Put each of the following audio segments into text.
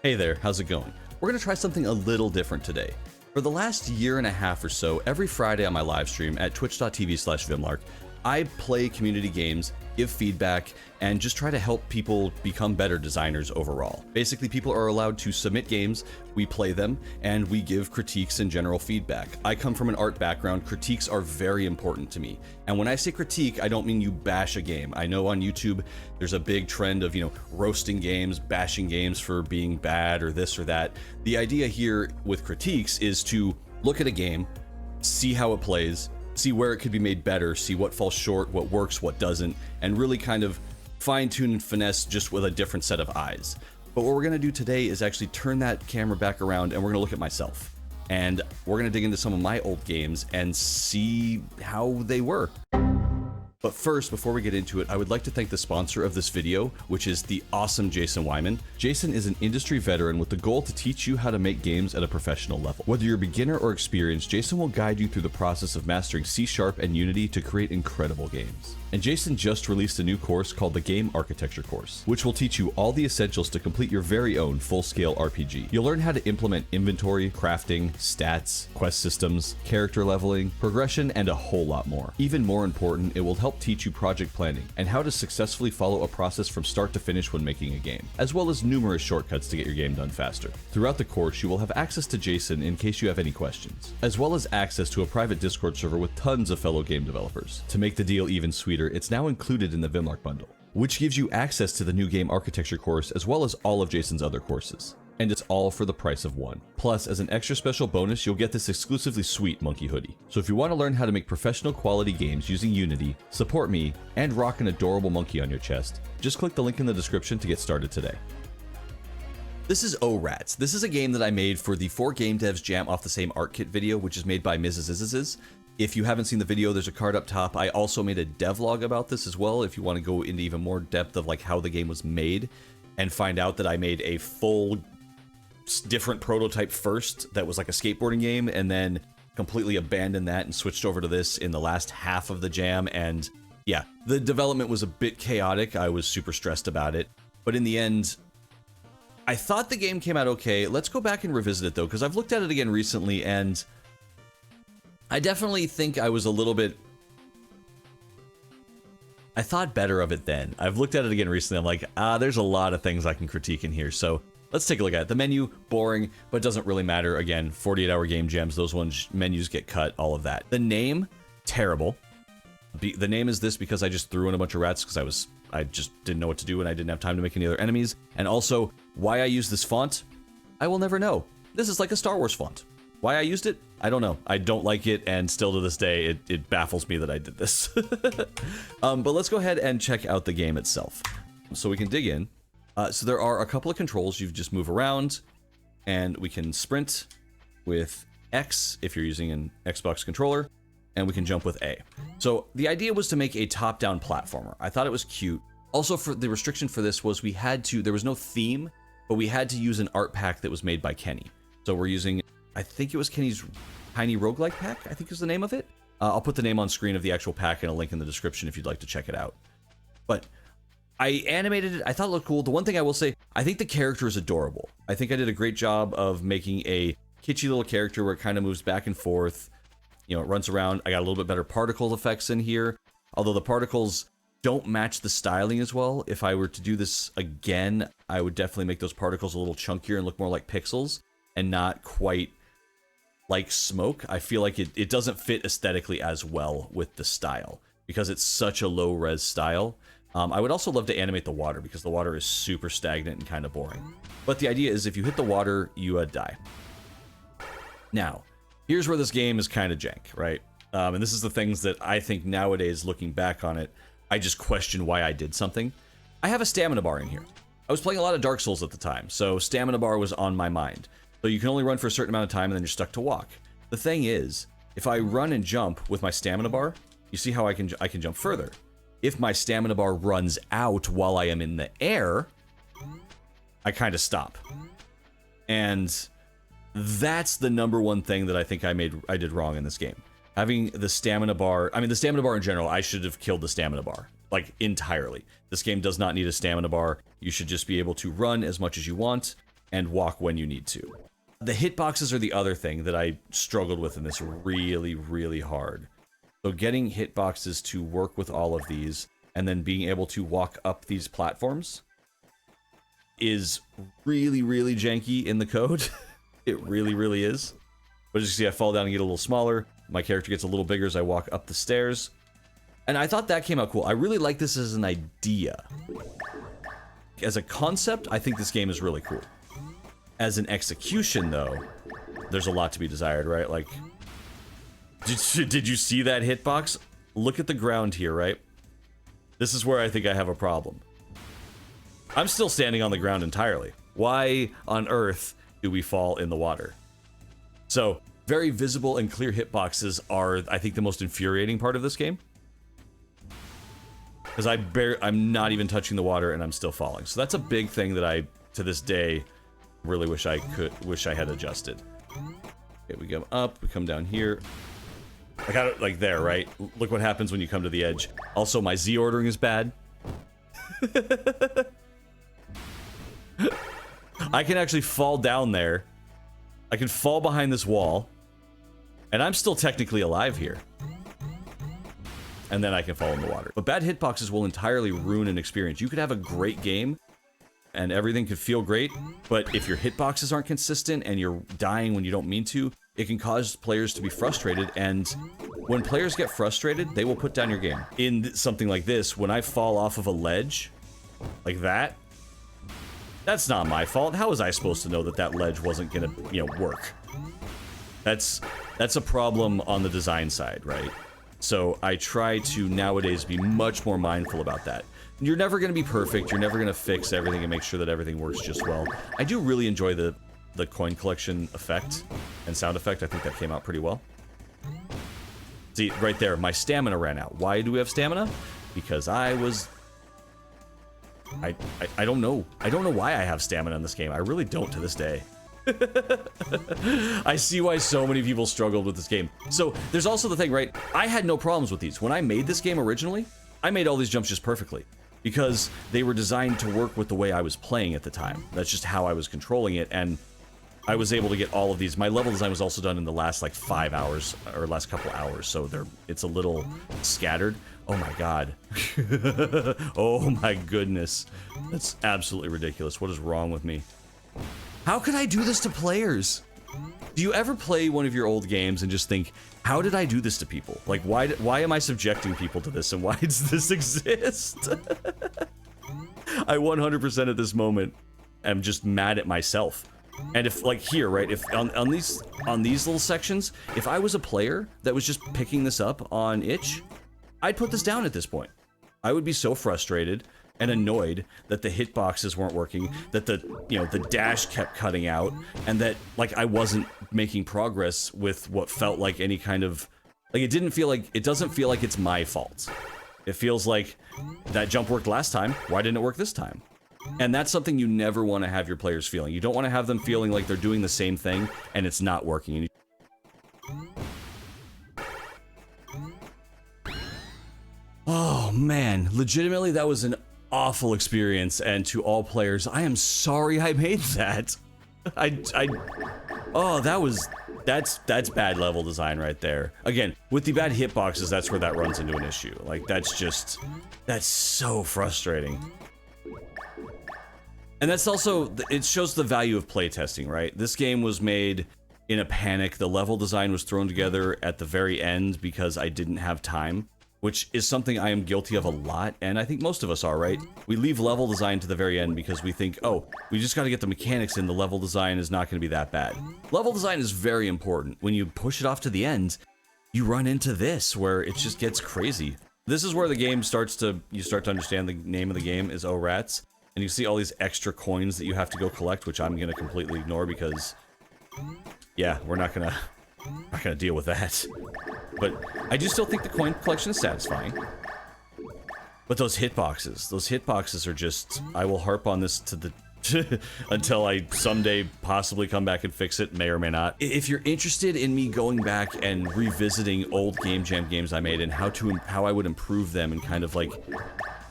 Hey there, how's it going? We're going to try something a little different today. For the last year and a half or so, every Friday on my live stream at twitch.tv/Vimlark, I play community games, give feedback, and just try to help people become better designers overall. Basically, people are allowed to submit games, we play them, and we give critiques and general feedback. I come from an art background, critiques are very important to me. And when I say critique, I don't mean you bash a game. I know on YouTube, there's a big trend of, roasting games, bashing games for being bad or this or that. The idea here with critiques is to look at a game, see how it plays, see where it could be made better, see what falls short, what works, what doesn't, and really kind of fine-tune and finesse just with a different set of eyes. But what we're going to do today is actually turn that camera back around and we're going to look at myself. And we're going to dig into some of my old games and see how they were. But first, before we get into it, I would like to thank the sponsor of this video, which is the awesome Jason Wyman. Jason is an industry veteran with the goal to teach you how to make games at a professional level. Whether you're a beginner or experienced, Jason will guide you through the process of mastering C# and Unity to create incredible games. And Jason just released a new course called the Game Architecture course, which will teach you all the essentials to complete your very own full-scale RPG. You'll learn how to implement inventory, crafting, stats, quest systems, character leveling, progression, and a whole lot more. Even more important, it will help teach you project planning and how to successfully follow a process from start to finish when making a game, as well as numerous shortcuts to get your game done faster. Throughout the course, you will have access to Jason in case you have any questions, as well as access to a private Discord server with tons of fellow game developers. To make the deal even sweeter, it's now included in the Vimlark bundle, which gives you access to the new Game Architecture course as well as all of Jason's other courses. And it's all for the price of one. Plus, as an extra special bonus, you'll get this exclusively sweet monkey hoodie. So if you want to learn how to make professional quality games using Unity, support me, and rock an adorable monkey on your chest, just click the link in the description to get started today. This is O-Rats. This is a game that I made for the 4 Game Devs Jam Off the Same Art Kit video, which is made by Mrs. Iziz's. If you haven't seen the video, there's a card up top. I also made a devlog about this as well, if you want to go into even more depth of like how the game was made and find out that I made a full different prototype first that was like a skateboarding game and then completely abandoned that and switched over to this in the last half of the jam. And yeah, the development was a bit chaotic. I was super stressed about it, but in the end, I thought the game came out okay. Let's go back and revisit it though, because I've looked at it again recently and I definitely think I was a little bit... I thought better of it then. I've looked at it again recently. I'm like, there's a lot of things I can critique in here. So let's take a look at it. The menu, boring, but doesn't really matter. Again, 48-hour game jams, those ones, menus get cut, all of that. The name, terrible. The name is this because I just threw in a bunch of rats because I just didn't know what to do and I didn't have time to make any other enemies. And also, why I use this font, I will never know. This is like a Star Wars font. Why I used it, I don't know. I don't like it, and still to this day, it baffles me that I did this. But let's go ahead and check out the game itself. So we can dig in. So there are a couple of controls. You just move around, and we can sprint with X if you're using an Xbox controller, and we can jump with A. So the idea was to make a top-down platformer. I thought it was cute. Also, for the restriction for this was there was no theme, but we had to use an art pack that was made by Kenny. So we're using, I think it was Kenny's Tiny Roguelike pack, I think is the name of it. I'll put the name on screen of the actual pack and a link in the description if you'd like to check it out. But I animated it. I thought it looked cool. The one thing I will say, I think the character is adorable. I think I did a great job of making a kitschy little character where it kind of moves back and forth. It runs around. I got a little bit better particle effects in here, although the particles don't match the styling as well. If I were to do this again, I would definitely make those particles a little chunkier and look more like pixels and not quite like smoke. I feel like it doesn't fit aesthetically as well with the style because it's such a low res style. I would also love to animate the water because the water is super stagnant and kind of boring. But the idea is if you hit the water, you die. Now, here's where this game is kind of jank, right? And this is the things that I think nowadays, looking back on it, I just question why I did something. I have a stamina bar in here. I was playing a lot of Dark Souls at the time, so stamina bar was on my mind. So you can only run for a certain amount of time and then you're stuck to walk. The thing is, if I run and jump with my stamina bar, you see how I can jump further. If my stamina bar runs out while I am in the air, I kind of stop. And that's the number one thing that I think I did wrong in this game. Having the stamina bar, the stamina bar in general, I should have killed the stamina bar, like entirely. This game does not need a stamina bar. You should just be able to run as much as you want and walk when you need to. The hitboxes are the other thing that I struggled with in this really, really hard. So getting hitboxes to work with all of these and then being able to walk up these platforms is really, really janky in the code. It really, really is. But as you see, I fall down and get a little smaller. My character gets a little bigger as I walk up the stairs. And I thought that came out cool. I really like this as an idea. As a concept, I think this game is really cool. As an execution, though, there's a lot to be desired, right? Like, did you see that hitbox? Look at the ground here, right? This is where I think I have a problem. I'm still standing on the ground entirely. Why on earth do we fall in the water? So, very visible and clear hitboxes are, I think, the most infuriating part of this game. Because I'm not even touching the water and I'm still falling. So that's a big thing that I, to this day, really wish I had adjusted. Okay, we go up, we come down here. I got it like there, right? Look what happens when you come to the edge. Also, my Z ordering is bad. I can actually fall down there. I can fall behind this wall. And I'm still technically alive here. And then I can fall in the water. But bad hitboxes will entirely ruin an experience. You could have a great game and everything could feel great, but if your hitboxes aren't consistent and you're dying when you don't mean to, it can cause players to be frustrated, and when players get frustrated, they will put down your game. In something like this, when I fall off of a ledge, like that, that's not my fault. How was I supposed to know that that ledge wasn't gonna, work? That's a problem on the design side, right? So I try to nowadays be much more mindful about that. You're never going to be perfect, you're never going to fix everything and make sure that everything works just well. I do really enjoy the coin collection effect and sound effect. I think that came out pretty well. See, right there, my stamina ran out. Why do we have stamina? Because I don't know. I don't know why I have stamina in this game. I really don't to this day. I see why so many people struggled with this game. So there's also the thing, right? I had no problems with these. When I made this game originally, I made all these jumps just perfectly because they were designed to work with the way I was playing at the time. That's just how I was controlling it, and I was able to get all of these. My level design was also done in the last like 5 hours or last couple hours, so it's a little scattered. Oh my god. Oh my goodness. That's absolutely ridiculous. What is wrong with me? How could I do this to players? Do you ever play one of your old games and just think, how did I do this to people? Like, why am I subjecting people to this, and why does this exist? I 100% at this moment am just mad at myself. And if, like here, right, if on these little sections, if I was a player that was just picking this up on itch, I'd put this down at this point. I would be so frustrated and annoyed that the hitboxes weren't working, that the dash kept cutting out, and that like I wasn't making progress with what felt like any kind of it doesn't feel like it's my fault. It feels like that jump worked last time, why didn't it work this time? And that's something you never want to have your players feeling. You don't want to have them feeling like they're doing the same thing and it's not working. Oh man, legitimately that was an awful experience, and to all players, I am sorry I made that. That's bad level design right there. Again, with the bad hitboxes, that's where that runs into an issue. Like, that's so frustrating. And that's also, it shows the value of playtesting, right? This game was made in a panic. The level design was thrown together at the very end because I didn't have time, which is something I am guilty of a lot, and I think most of us are, right? We leave level design to the very end because we think, oh, we just gotta get the mechanics in, the level design is not gonna be that bad. Level design is very important. When you push it off to the end, you run into this, where it just gets crazy. This is where the game you start to understand the name of the game is Oh Rats, and you see all these extra coins that you have to go collect, which I'm gonna completely ignore because, yeah, we're not gonna deal with that. But I do still think the coin collection is satisfying. But those hitboxes are just, I will harp on this to the until I someday possibly come back and fix it, may or may not. If you're interested in me going back and revisiting old Game Jam games I made and how I would improve them and kind of like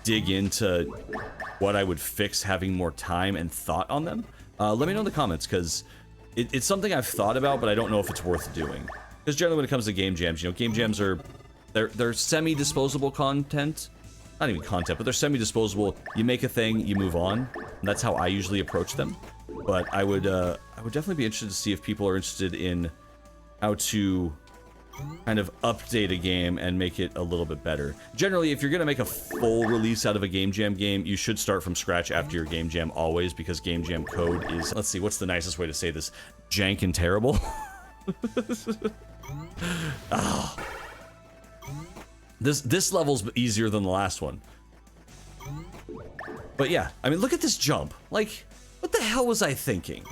dig into what I would fix having more time and thought on them, let me know in the comments, because it's something I've thought about, but I don't know if it's worth doing. Because generally when it comes to game jams, you know, game jams are, they're semi-disposable content. Not even content, but they're semi-disposable. You make a thing, you move on. And that's how I usually approach them. But I would definitely be interested to see if people are interested in how to kind of update a game and make it a little bit better. Generally, if you're going to make a full release out of a game jam game, you should start from scratch after your game jam always, because game jam code is, let's see, what's the nicest way to say this? Jank and terrible? Oh. This level's easier than the last one. But yeah, I mean, look at this jump. Like, what the hell was I thinking?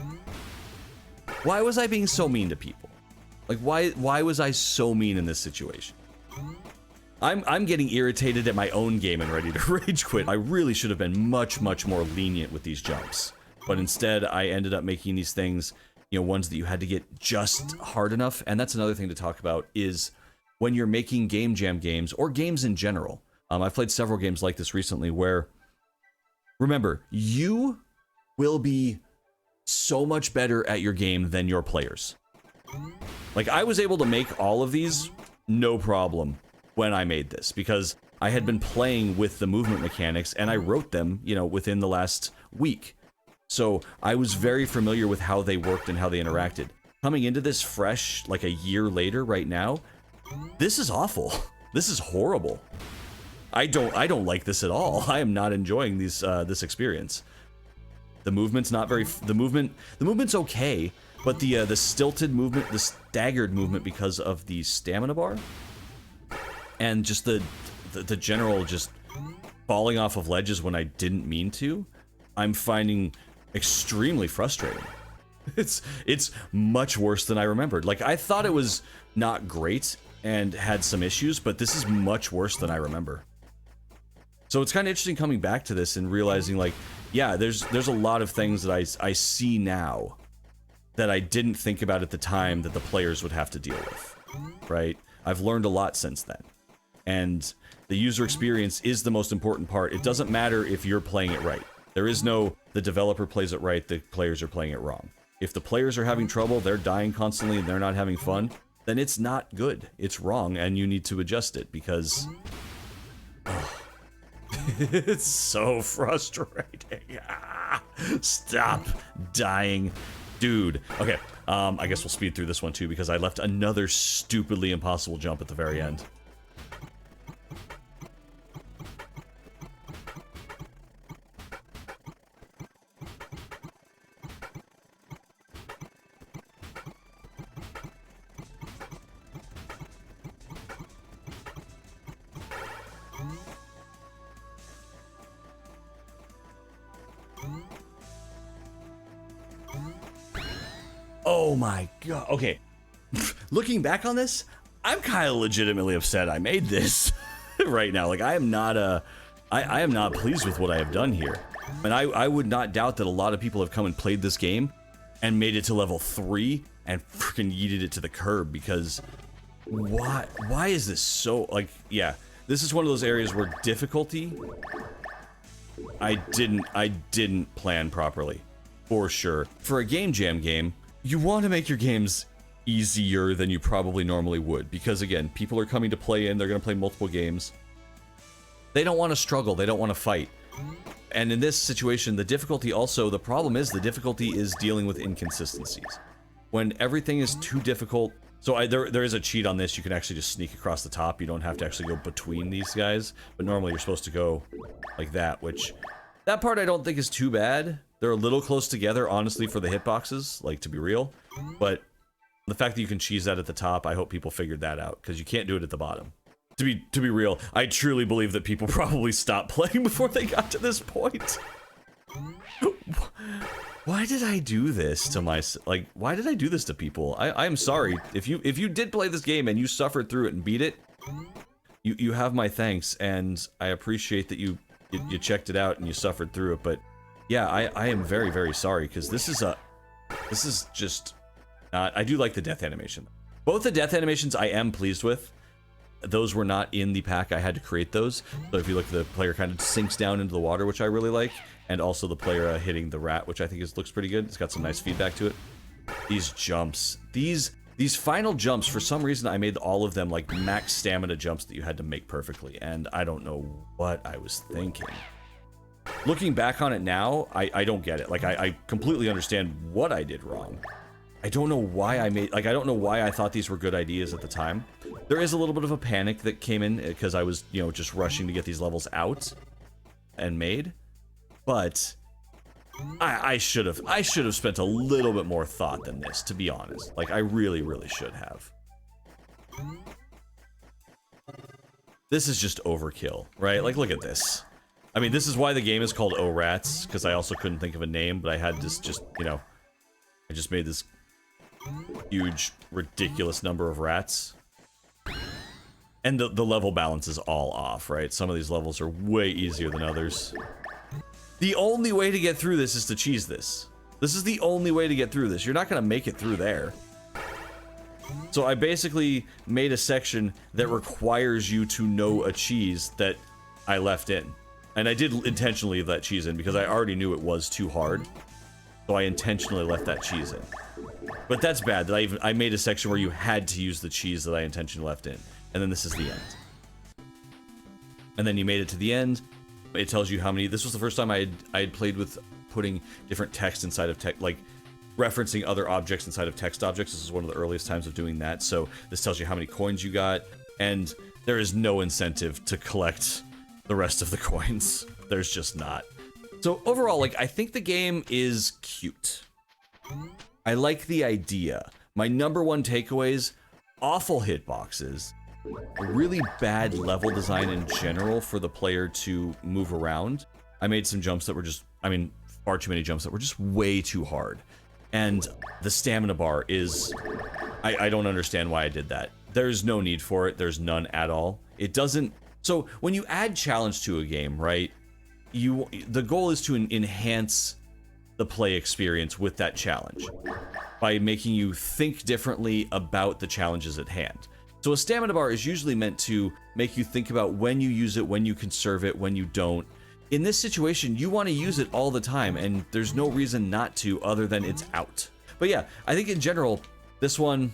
Why was I being so mean to people? Like, why was I so mean in this situation? I'm getting irritated at my own game and ready to rage quit. I really should have been much more lenient with these jumps. But instead, I ended up making these things, you know, ones that you had to get just hard enough. And that's another thing to talk about, is when you're making game jam games, or games in general. I've played several games like this recently where, remember, you will be so much better at your game than your players. Like, I was able to make all of these no problem when I made this, because I had been playing with the movement mechanics and I wrote them, you know, within the last week. So I was very familiar with how they worked and how they interacted. Coming into this fresh, like a year later right now, this is awful. This is horrible. I don't like this at all. I am not enjoying these this experience. The movement's not very, the movement's okay, but the stilted movement, the staggered movement because of the stamina bar, and just the general just falling off of ledges when I didn't mean to, I'm finding extremely frustrating. It's much worse than I remembered. Like, I thought it was not great and had some issues, but this is much worse than I remember. So it's kind of interesting coming back to this and realizing, like, yeah, there's a lot of things that I see now that I didn't think about at the time that the players would have to deal with, right? I've learned a lot since then. And the user experience is the most important part. It doesn't matter if you're playing it right. There is no, the developer plays it right, the players are playing it wrong. If the players are having trouble, they're dying constantly, and they're not having fun, then it's not good. It's wrong, and you need to adjust it, because it's so frustrating. Stop dying, dude. Okay, I guess we'll speed through this one too, because I left another stupidly impossible jump at the very end. Oh my god. Okay. Looking back on this, I'm kind of legitimately upset I made this right now. Like, I am not pleased with what I have done here. And I would not doubt that a lot of people have come and played this game and made it to level 3 and freaking yeeted it to the curb, because why is this so, like, yeah, this is one of those areas where difficulty I didn't plan properly, for sure. For a game jam game, you want to make your games easier than you probably normally would, because again, people are coming to play in, they're going to play multiple games. They don't want to struggle, they don't want to fight. And in this situation, the difficulty also, the problem is the difficulty is dealing with inconsistencies. When everything is too difficult, so there is a cheat on this, you can actually just sneak across the top, you don't have to actually go between these guys, but normally you're supposed to go like that, which, that part I don't think is too bad. They're a little close together, honestly, for the hitboxes, like, to be real. But the fact that you can cheese that at the top, I hope people figured that out, because you can't do it at the bottom. To be real, I truly believe that people probably stopped playing before they got to this point. Why did I do this to like, why did I do this to people? I am sorry. If you did play this game and you suffered through it and beat it, you have my thanks, and I appreciate that you checked it out and you suffered through it, but yeah, I am very, very sorry, because this is just not, I do like the death animation. Both the death animations I am pleased with. those were not in the pack. I had to create those. So if you look, the player kind of sinks down into the water, which I really like, and also the player hitting the rat, which I think looks pretty good. It's got some nice feedback to it. These jumps, these final jumps, for some reason I made all of them like max stamina jumps that you had to make perfectly, and I don't know what I was thinking. Looking back on it now, I don't get it. Like, I completely understand what I did wrong. I don't know why I don't know why I thought these were good ideas at the time. There is a little bit of a panic that came in because I was, you know, just rushing to get these levels out and made. But I should have spent a little bit more thought than this, to be honest. Like, I really, really should have. This is just overkill, right? Like, look at this. I mean, this is why the game is called Oh Rats, because I also couldn't think of a name, but I had this just, you know, I just made this huge, ridiculous number of rats. And the level balance is all off, right? Some of these levels are way easier than others. The only way to get through this is to cheese this. This is the only way to get through this. You're not going to make it through there. So I basically made a section that requires you to know a cheese that I left in. And I did intentionally leave that cheese in because I already knew it was too hard. So I intentionally left that cheese in. But that's bad that I made a section where you had to use the cheese that I intentionally left in. And then this is the end. And then you made it to the end. It tells you how many. This was the first time I had played with putting different text inside of text, like referencing other objects inside of text objects. This is one of the earliest times of doing that. So this tells you how many coins you got. And there is no incentive to collect the rest of the coins. There's just not. So overall, like, I think the game is cute. I like the idea. My number one takeaways: awful hitboxes, really bad level design in general for the player to move around. I made some jumps that were just, I mean, far too many jumps that were just way too hard. And the stamina bar is, I don't understand why I did that. There's no need for it. There's none at all. It doesn't. So when you add challenge to a game, right, the goal is to enhance the play experience with that challenge by making you think differently about the challenges at hand. So a stamina bar is usually meant to make you think about when you use it, when you conserve it, when you don't. In this situation, you want to use it all the time, and there's no reason not to other than it's out. But yeah, I think in general, this one,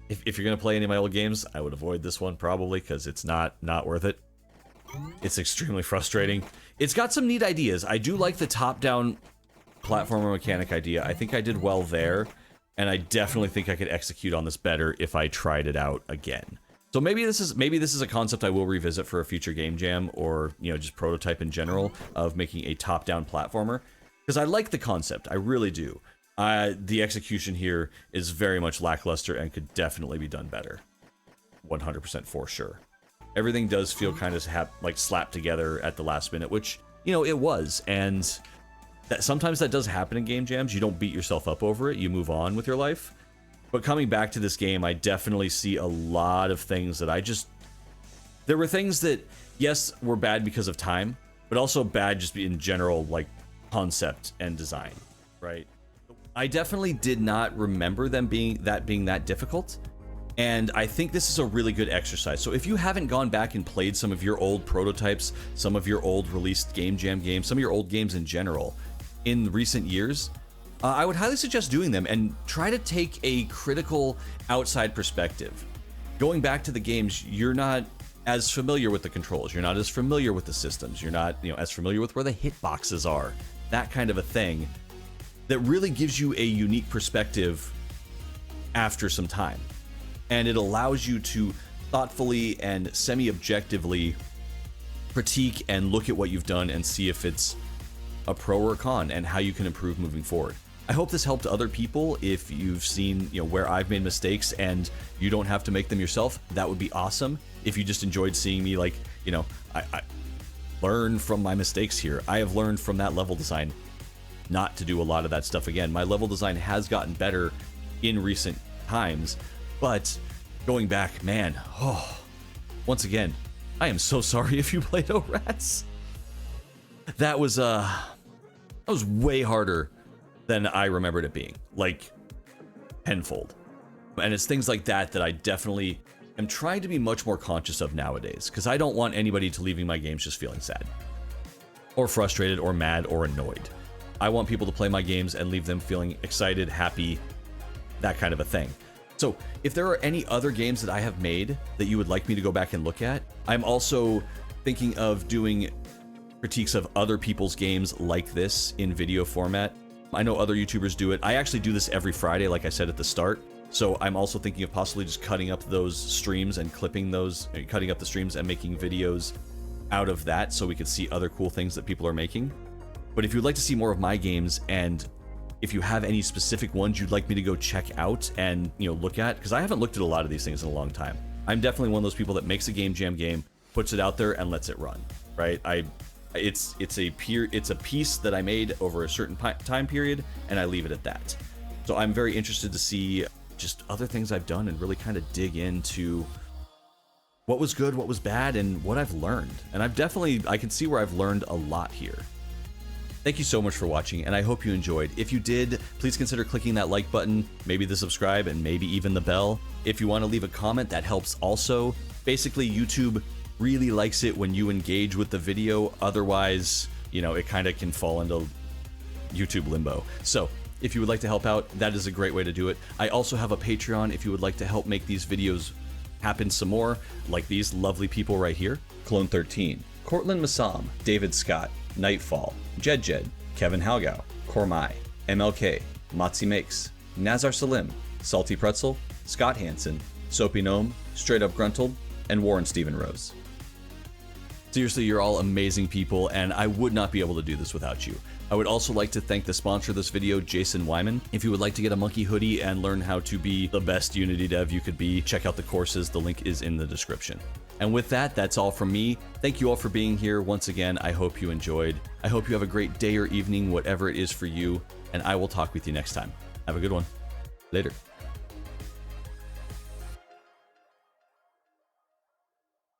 if you're going to play any of my old games, I would avoid this one probably because it's not worth it. It's extremely frustrating. It's got some neat ideas. I do like the top-down platformer mechanic idea. I think I did well there, and I definitely think I could execute on this better if I tried it out again. So maybe this is a concept I will revisit for a future game jam, or, you know, just prototype in general of making a top-down platformer, because I like the concept. I really do. The execution here is very much lackluster and could definitely be done better. 100% for sure. Everything does feel kind of like slapped together at the last minute, which, you know, it was. And that sometimes that does happen in game jams. You don't beat yourself up over it. You move on with your life. But coming back to this game, I definitely see a lot of things that there were things that, yes, were bad because of time, but also bad just in general, like concept and design, right? I definitely did not remember them being that difficult. And I think this is a really good exercise. So if you haven't gone back and played some of your old prototypes, some of your old released Game Jam games, some of your old games in general in recent years, I would highly suggest doing them and try to take a critical outside perspective. Going back to the games, you're not as familiar with the controls. You're not as familiar with the systems. You're not, you know, as familiar with where the hitboxes are. That kind of a thing that really gives you a unique perspective after some time. And it allows you to thoughtfully and semi-objectively critique and look at what you've done and see if it's a pro or a con and how you can improve moving forward. I hope this helped other people. If you've seen, you know, where I've made mistakes and you don't have to make them yourself, that would be awesome. If you just enjoyed seeing me, like, you know, I learn from my mistakes here. I have learned from that level design not to do a lot of that stuff again. My level design has gotten better in recent times. But going back, man, once again, I am so sorry if you played O-Rats. That was way harder than I remembered it being, like tenfold. And it's things like that that I definitely am trying to be much more conscious of nowadays, because I don't want anybody to leaving my games just feeling sad, or frustrated, or mad, or annoyed. I want people to play my games and leave them feeling excited, happy, that kind of a thing. So if there are any other games that I have made that you would like me to go back and look at, I'm also thinking of doing critiques of other people's games like this in video format. I know other YouTubers do it. I actually do this every Friday, like I said at the start. So I'm also thinking of possibly just cutting up those streams and clipping those, cutting up the streams and making videos out of that so we could see other cool things that people are making. But if you'd like to see more of my games, and if you have any specific ones you'd like me to go check out and, you know, look at, because I haven't looked at a lot of these things in a long time. I'm definitely one of those people that makes a game jam game, puts it out there, and lets it run, right? It's a piece that I made over a certain time period, and I leave it at that. So I'm very interested to see just other things I've done and really kind of dig into what was good, what was bad, and what I've learned. And I can see where I've learned a lot here. Thank you so much for watching, and I hope you enjoyed. If you did, please consider clicking that like button, maybe the subscribe, and maybe even the bell. If you want to leave a comment, that helps also. Basically, YouTube really likes it when you engage with the video. Otherwise, you know, it kind of can fall into YouTube limbo. So if you would like to help out, that is a great way to do it. I also have a Patreon if you would like to help make these videos happen some more, like these lovely people right here. Clone 13, Cortland Massam, David Scott, Nightfall, Jed, Kevin Halgau, Kormai, MLK, Matzi Makes, Nazar Salim, Salty Pretzel, Scott Hansen, Soapy Gnome, Straight Up Gruntled, and Warren Stephen Rose. Seriously, you're all amazing people, and I would not be able to do this without you. I would also like to thank the sponsor of this video, Jason Wyman. If you would like to get a monkey hoodie and learn how to be the best Unity dev you could be, check out the courses. The link is in the description. And with that, that's all from me. Thank you all for being here. Once again, I hope you enjoyed. I hope you have a great day or evening, whatever it is for you, and I will talk with you next time. Have a good one. Later.